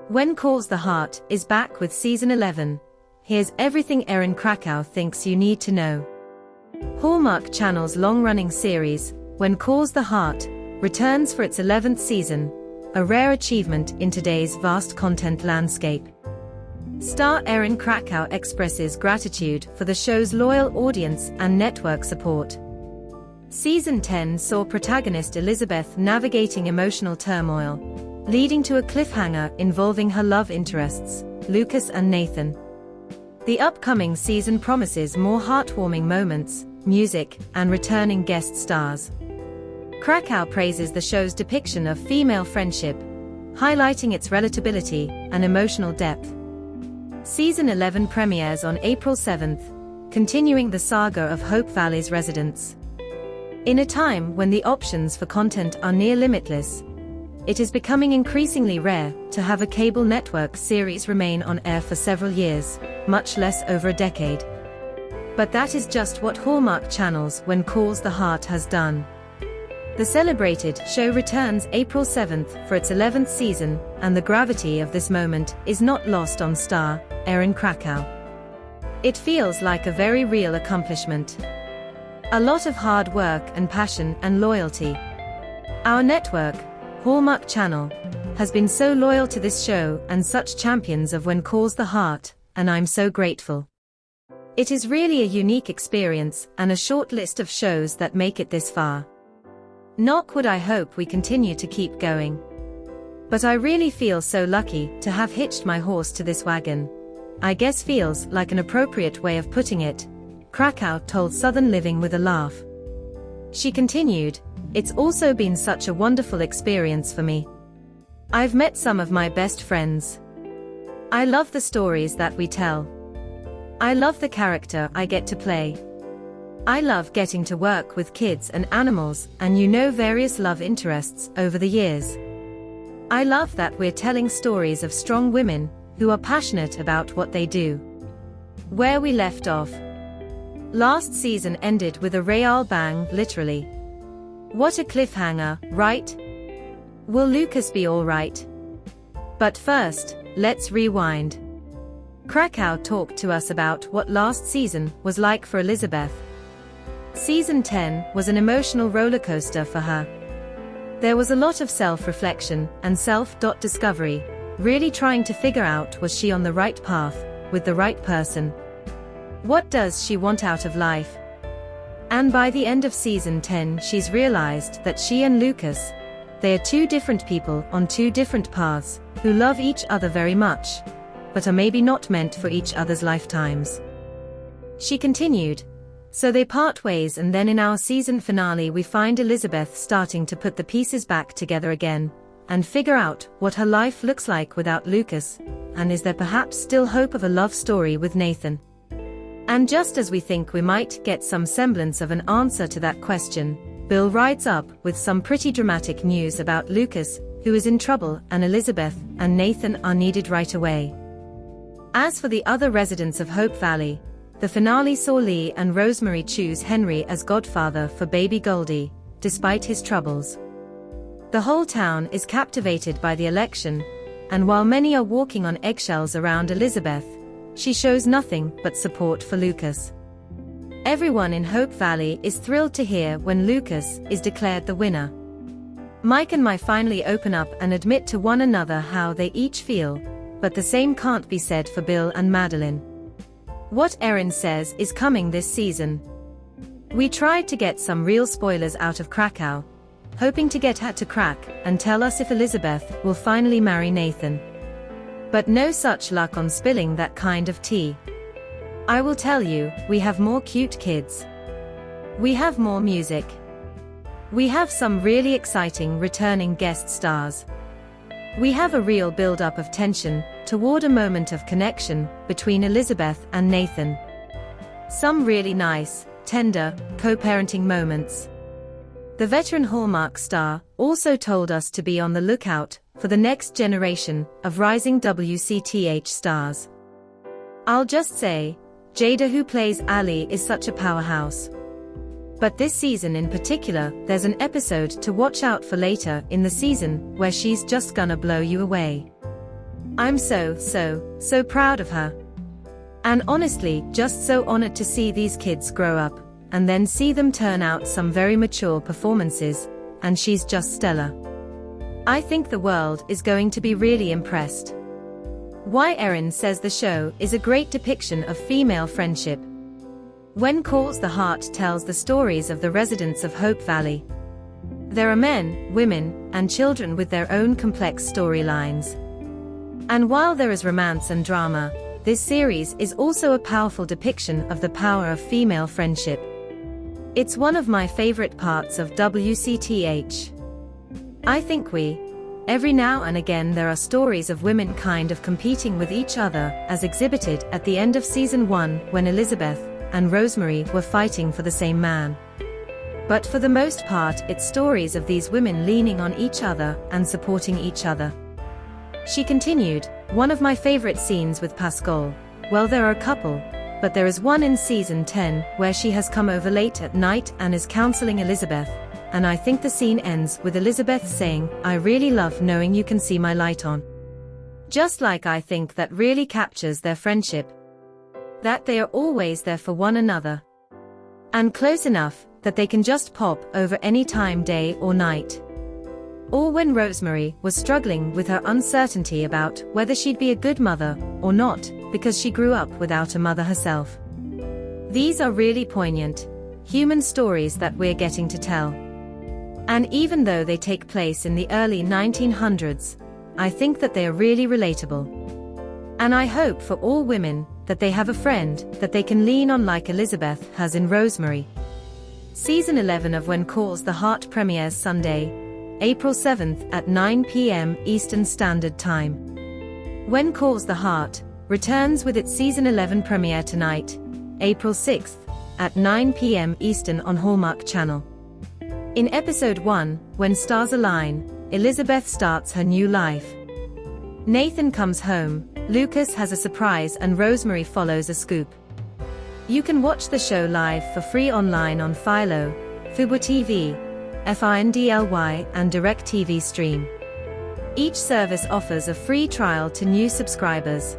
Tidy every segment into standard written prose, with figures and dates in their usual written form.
When Calls the Heart is back with Season 11. Here's everything Erin Krakow thinks you need to know. Hallmark Channel's long-running series, When Calls the Heart, returns for its 11th season, a rare achievement in today's vast content landscape. Star Erin Krakow expresses gratitude for the show's loyal audience and network support. Season 10 saw protagonist Elizabeth navigating emotional turmoil, leading to a cliffhanger involving her love interests, Lucas and Nathan. The upcoming season promises more heartwarming moments, music, and returning guest stars. Krakow praises the show's depiction of female friendship, highlighting its relatability and emotional depth. Season 11 premieres on April 7th, continuing the saga of Hope Valley's residents. In a time when the options for content are near limitless, it is becoming increasingly rare to have a cable network series remain on air for several years, much less over a decade. But that is just what Hallmark Channel's When Calls the Heart has done. The celebrated show returns April 7th for its 11th season, and the gravity of this moment is not lost on star Erin Krakow. It feels like a very real accomplishment. A lot of hard work and passion and loyalty. Our network, Hallmark Channel, has been so loyal to this show and such champions of When Calls the Heart, and I'm so grateful. It is really a unique experience and a short list of shows that make it this far. Knock wood, I hope we continue to keep going. But I really feel so lucky to have hitched my horse to this wagon. I guess feels like an appropriate way of putting it, Krakow told Southern Living with a laugh. She continued, "It's also been such a wonderful experience for me. I've met some of my best friends. I love the stories that we tell. I love the character I get to play. I love getting to work with kids and animals and various love interests over the years. I love that we're telling stories of strong women who are passionate about what they do." Where we left off. Last season ended with a real bang, literally. What a cliffhanger, right? Will Lucas be alright? But first, let's rewind. Krakow talked to us about what last season was like for Elizabeth. Season 10 was an emotional rollercoaster for her. There was a lot of self-reflection and self-discovery, really trying to figure out, was she on the right path, with the right person? What does she want out of life? And by the end of season 10 she's realized that she and Lucas, they are two different people on two different paths, who love each other very much, but are maybe not meant for each other's lifetimes. She continued, "So they part ways, and then in our season finale we find Elizabeth starting to put the pieces back together again, and figure out what her life looks like without Lucas, and is there perhaps still hope of a love story with Nathan?" And just as we think we might get some semblance of an answer to that question, Bill rides up with some pretty dramatic news about Lucas, who is in trouble, and Elizabeth and Nathan are needed right away. As for the other residents of Hope Valley, the finale saw Lee and Rosemary choose Henry as godfather for baby Goldie, despite his troubles. The whole town is captivated by the election, and while many are walking on eggshells around Elizabeth, she shows nothing but support for Lucas. Everyone in Hope Valley is thrilled to hear when Lucas is declared the winner. Mike and Mai finally open up and admit to one another how they each feel, but the same can't be said for Bill and Madeline. What Erin says is coming this season. We tried to get some real spoilers out of Krakow, hoping to get her to crack and tell us if Elizabeth will finally marry Nathan. But no such luck on spilling that kind of tea. I will tell you, we have more cute kids. We have more music. We have some really exciting returning guest stars. We have a real build-up of tension toward a moment of connection between Elizabeth and Nathan. Some really nice, tender, co-parenting moments. The veteran Hallmark star also told us to be on the lookout for the next generation of rising WCTH stars. I'll just say, Jada, who plays Ali, is such a powerhouse. But this season in particular, there's an episode to watch out for later in the season where she's just gonna blow you away. I'm so proud of her. And honestly, just so honored to see these kids grow up, and then see them turn out some very mature performances, and she's just stellar. I think the world is going to be really impressed. Why Erin says the show is a great depiction of female friendship. When Calls the Heart tells the stories of the residents of Hope Valley. There are men, women, and children with their own complex storylines. And while there is romance and drama, this series is also a powerful depiction of the power of female friendship. It's one of my favorite parts of WCTH. I think every now and again there are stories of women kind of competing with each other, as exhibited at the end of season 1 when Elizabeth and Rosemary were fighting for the same man. But for the most part it's stories of these women leaning on each other and supporting each other. She continued, one of my favorite scenes with Pascal, well there are a couple, but there is one in season 10 where she has come over late at night and is counseling Elizabeth, and I think the scene ends with Elizabeth saying, I really love knowing you can see my light on. Just like I think that really captures their friendship. That they are always there for one another. And close enough that they can just pop over any time, day or night. Or when Rosemary was struggling with her uncertainty about whether she'd be a good mother or not, because she grew up without a mother herself. These are really poignant, human stories that we're getting to tell. And even though they take place in the early 1900s, I think that they are really relatable. And I hope for all women that they have a friend that they can lean on like Elizabeth has in Rosemary. Season 11 of When Calls the Heart premieres Sunday, April 7th at 9 p.m. Eastern Standard Time. When Calls the Heart returns with its Season 11 premiere tonight, April 6th, at 9 p.m. Eastern on Hallmark Channel. In Episode 1, When Stars Align, Elizabeth starts her new life. Nathan comes home, Lucas has a surprise and Rosemary follows a scoop. You can watch the show live for free online on Philo, Fubo TV, FINDLY and DirecTV Stream. Each service offers a free trial to new subscribers.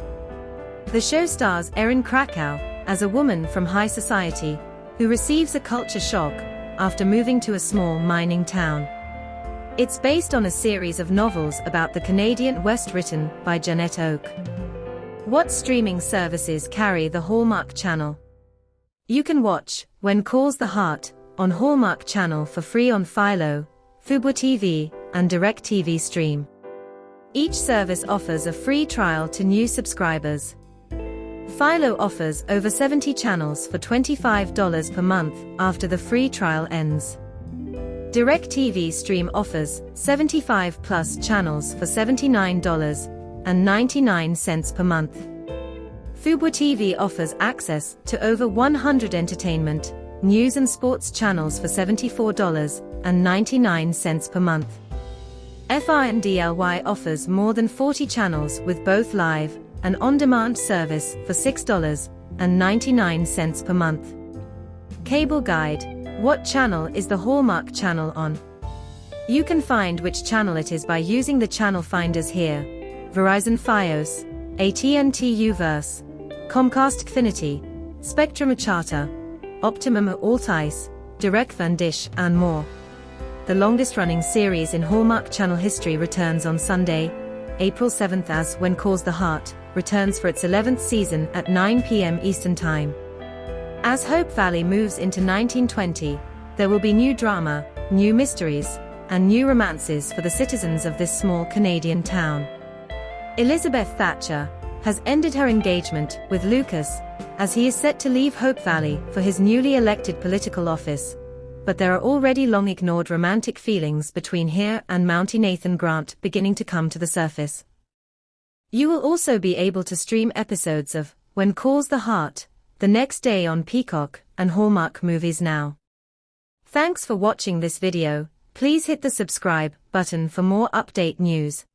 The show stars Erin Krakow as a woman from high society who receives a culture shock after moving to a small mining town. It's based on a series of novels about the Canadian West written by Jeanette Oke. What streaming services carry the Hallmark Channel? You can watch When Calls the Heart on Hallmark Channel for free on Philo, Fubo TV, and DirecTV Stream. Each service offers a free trial to new subscribers. Philo offers over 70 channels for $25 per month after the free trial ends. DirecTV Stream offers 75 plus channels for $79.99 per month. Fubo TV offers access to over 100 entertainment, news and sports channels for $74.99 per month. FINDLY offers more than 40 channels with both live and on-demand service for $6.99 per month. Cable Guide: what channel is the Hallmark Channel on? You can find which channel it is by using the channel finders here. Verizon Fios, AT&T U-verse, Comcast Xfinity, Spectrum Charter, Optimum Altice, DirecTV Dish, and more. The longest-running series in Hallmark Channel history returns on Sunday, April 7th as When Calls the Heart returns for its 11th season at 9 p.m. Eastern Time. As Hope Valley moves into 1920, there will be new drama, new mysteries, and new romances for the citizens of this small Canadian town. Elizabeth Thatcher has ended her engagement with Lucas, as he is set to leave Hope Valley for his newly elected political office, but there are already long-ignored romantic feelings between her and Mountie Nathan Grant beginning to come to the surface. You will also be able to stream episodes of When Calls the Heart the next day on Peacock and Hallmark Movies Now. Thanks for watching this video. Please hit the subscribe button for more update news.